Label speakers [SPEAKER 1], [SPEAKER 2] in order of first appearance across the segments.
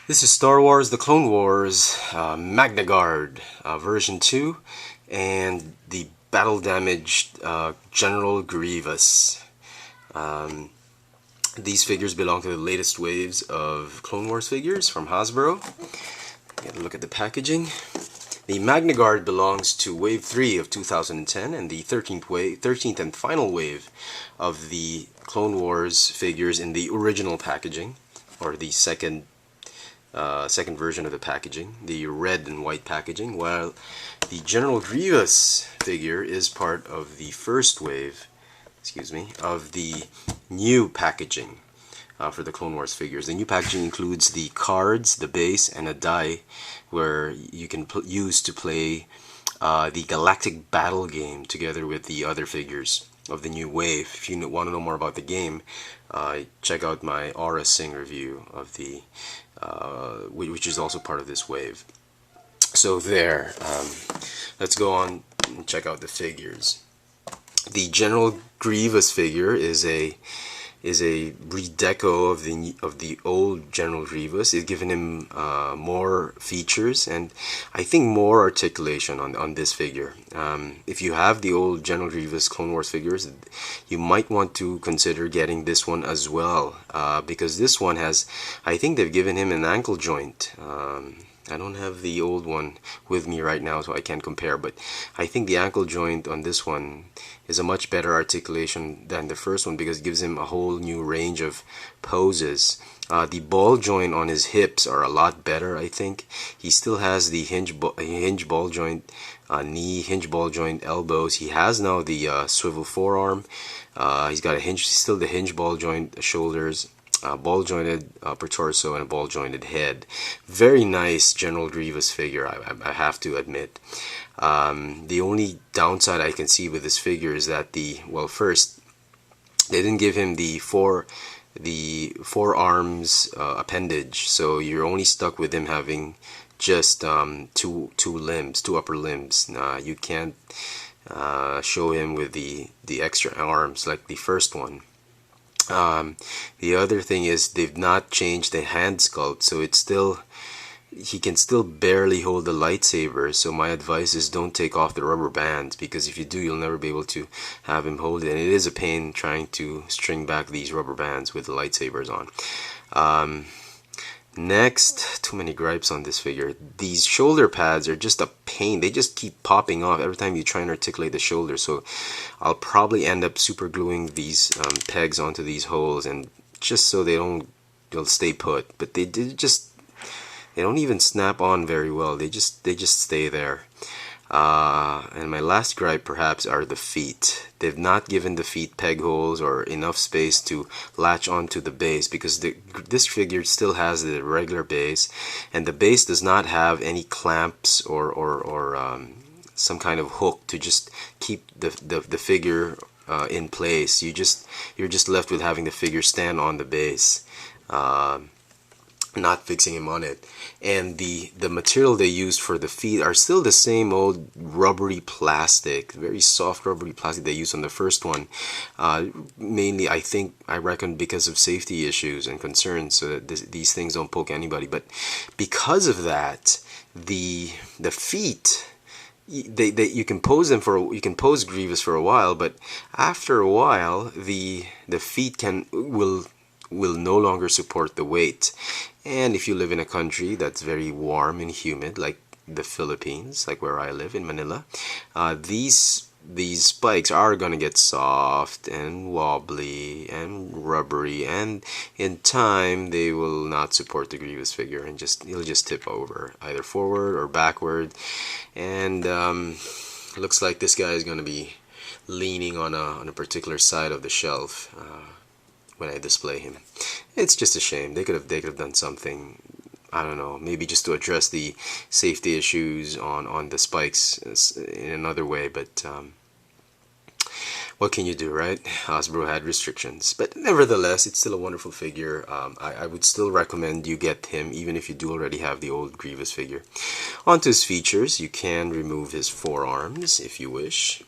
[SPEAKER 1] This is Star Wars The Clone Wars Magnaguard version 2 and the battle damaged General Grievous. These figures belong to the latest waves of Clone Wars figures from Hasbro. Get a look at the packaging. The Magnaguard belongs to Wave 3 of 2010 and the 13th and final wave of the Clone Wars figures in the original packaging, or the second version of the packaging, the red and white packaging, while the General Grievous figure is part of the first wave, of the new packaging for the Clone Wars figures. The new packaging includes the cards, the base, and a die where you can use to play the Galactic Battle game together with the other figures of the new wave. If you want to know more about the game, check out my Aura Sing review of the which is also part of this wave. So there, let's go on and check out the figures. The General Grievous figure is a redeco of the old General Grievous. It's given him more features and I think more articulation on this figure. If you have the old General Grievous Clone Wars figures, you might want to consider getting this one as well, because this one has, I think they've given him an ankle joint. I don't have the old one with me right now, so I can't compare, but I think the ankle joint on this one is a much better articulation than the first one because it gives him a whole new range of poses. The ball joint on his hips are a lot better, I think. He still has the hinge ball joint knee, hinge ball joint elbows. He has now the swivel forearm. He's got still the hinge ball joint shoulders. Ball jointed upper torso and a ball jointed head. Very nice General Grievous figure, I have to admit. The only downside I can see with this figure is that first, they didn't give him the forearms appendage, so you're only stuck with him having just two upper limbs. You can't show him with the extra arms like the first one. The other thing is they've not changed the hand sculpt, so he can still barely hold the lightsaber. So my advice is don't take off the rubber bands, because if you do, you'll never be able to have him hold it, and it is a pain trying to string back these rubber bands with the lightsabers on. Next, too many gripes on this figure. These shoulder pads are just a pain. They just keep popping off every time you try and articulate the shoulder. So I'll probably end up super gluing these pegs onto these holes, and just so they'll stay put. But they don't even snap on very well. They just stay there. And my last gripe perhaps are the feet. They've not given the feet peg holes or enough space to latch onto the base, because this figure still has the regular base, and the base does not have any clamps or some kind of hook to just keep the figure in place. You're just left with having the figure stand on the base, not fixing him on it. And the material they used for the feet are still the same old rubbery plastic, very soft rubbery plastic they used on the first one, mainly I reckon because of safety issues and concerns, so that these things don't poke anybody. But because of that, the feet, you can pose Grievous for a while, but after a while the feet will no longer support the weight. And if you live in a country that's very warm and humid, like the Philippines, like where I live in Manila, these spikes are gonna get soft and wobbly and rubbery, and in time they will not support the Grievous figure, and he'll just tip over either forward or backward. And looks like this guy is gonna be leaning on a particular side of the shelf when I display him. It's just a shame. They could have done something, I don't know, maybe just to address the safety issues on the spikes in another way, but what can you do, right? Hasbro had restrictions, but nevertheless, it's still a wonderful figure. I would still recommend you get him, even if you do already have the old Grievous figure. Onto his features, you can remove his forearms if you wish.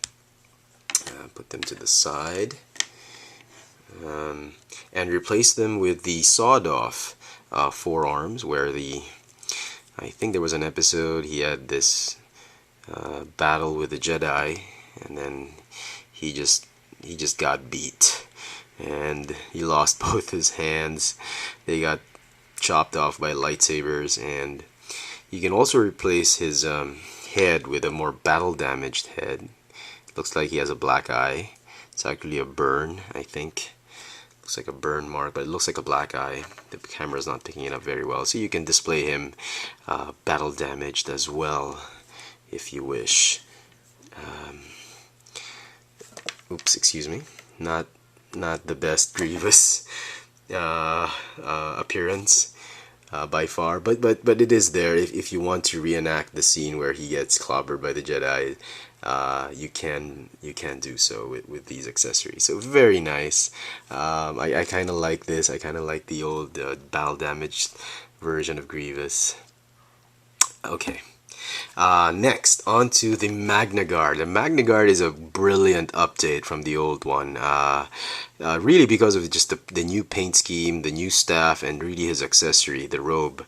[SPEAKER 1] Put them to the side. And replace them with the sawed-off forearms, where I think there was an episode he had this battle with the Jedi, and then he just got beat, and he lost both his hands. They got chopped off by lightsabers, and you can also replace his head with a more battle damaged head. Looks like he has a black eye. It's actually a burn, I think. Looks like a burn mark, but it looks like a black eye. The camera's not picking it up very well, so you can display him battle damaged as well if you wish. Oops, excuse me. Not the best Grievous appearance by far, but it is there. If you want to reenact the scene where he gets clobbered by the Jedi, you can do so with these accessories. So very nice. I kind of like this. I kind of like the old battle damaged version of Grievous. Okay. Next, on to the Magnaguard. The Magnaguard is a brilliant update from the old one. Really because of just the new paint scheme, the new staff, and really his accessory, the robe.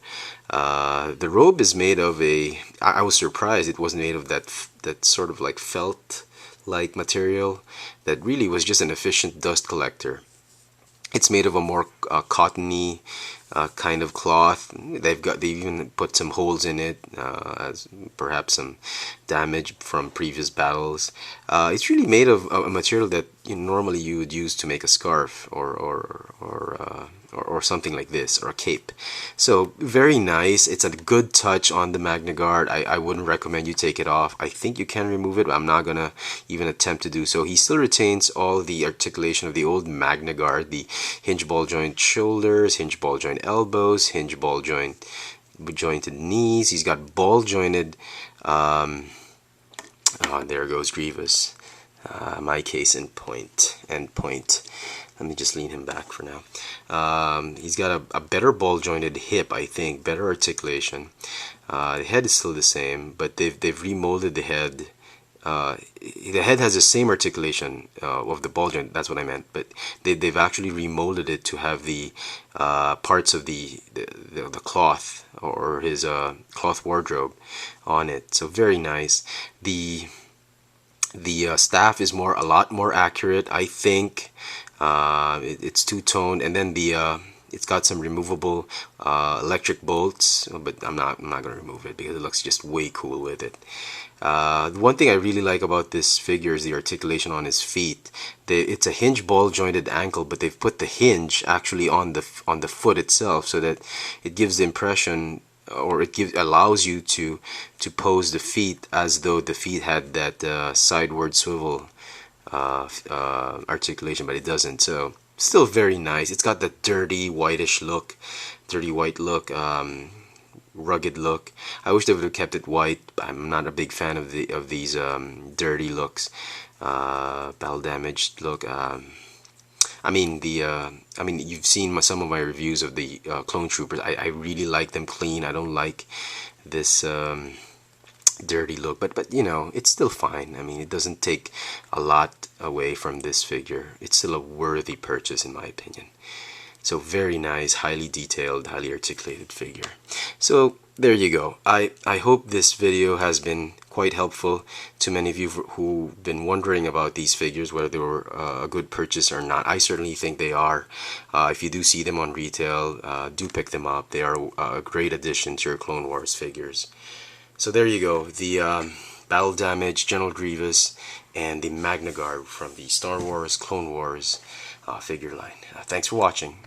[SPEAKER 1] The robe is made of I was surprised it wasn't made of that sort of like felt-like material that really was just an efficient dust collector. It's made of a more cottony kind of cloth. They even put some holes in it, as perhaps some damage from previous battles. It's really made of a material that normally you would use to make a scarf or something like this, or a cape. So very nice. It's a good touch on the Magnaguard. I wouldn't recommend you take it off. I think you can remove it, but I'm not gonna even attempt to do so. He still retains all the articulation of the old Magnaguard, the hinge ball joint shoulders, hinge ball joint elbows, hinge ball jointed knees. He's got ball jointed there goes Grievous. My case in point. Let me just lean him back for now. He's got a better ball jointed hip, I think, better articulation. The head is still the same, but they've remolded the head. The head has the same articulation of the ball joint. That's what I meant. But they've actually remolded it to have the parts of the cloth, or his cloth wardrobe on it. So very nice. The staff is a lot more accurate, I think. It's two-toned, and then it's got some removable electric bolts, but I'm not gonna remove it because it looks just way cool with it. The one thing I really like about this figure is the articulation on his feet. It's a hinge ball jointed ankle, but they've put the hinge actually on the foot itself, so that it gives the impression, or allows you to pose the feet as though the feet had that sideward swivel articulation, but it doesn't. So still very nice. It's got the dirty white look, rugged look. I wish they would have kept it white. I'm not a big fan of these dirty looks, battle damaged look. I mean, you've seen some of my reviews of the clone troopers. I really like them clean. I don't like this dirty look, but it's still fine. I mean, it doesn't take a lot away from this figure. It's still a worthy purchase in my opinion. So very nice, highly detailed, highly articulated figure. So there you go. I hope this video has been quite helpful to many of you who've been wondering about these figures, whether they were a good purchase or not. I certainly think they are. If you do see them on retail, do pick them up. They are a great addition to your Clone Wars figures. So there you go, the Battle Damage General Grievous and the Magnaguard from the Star Wars Clone Wars figure line. Thanks for watching.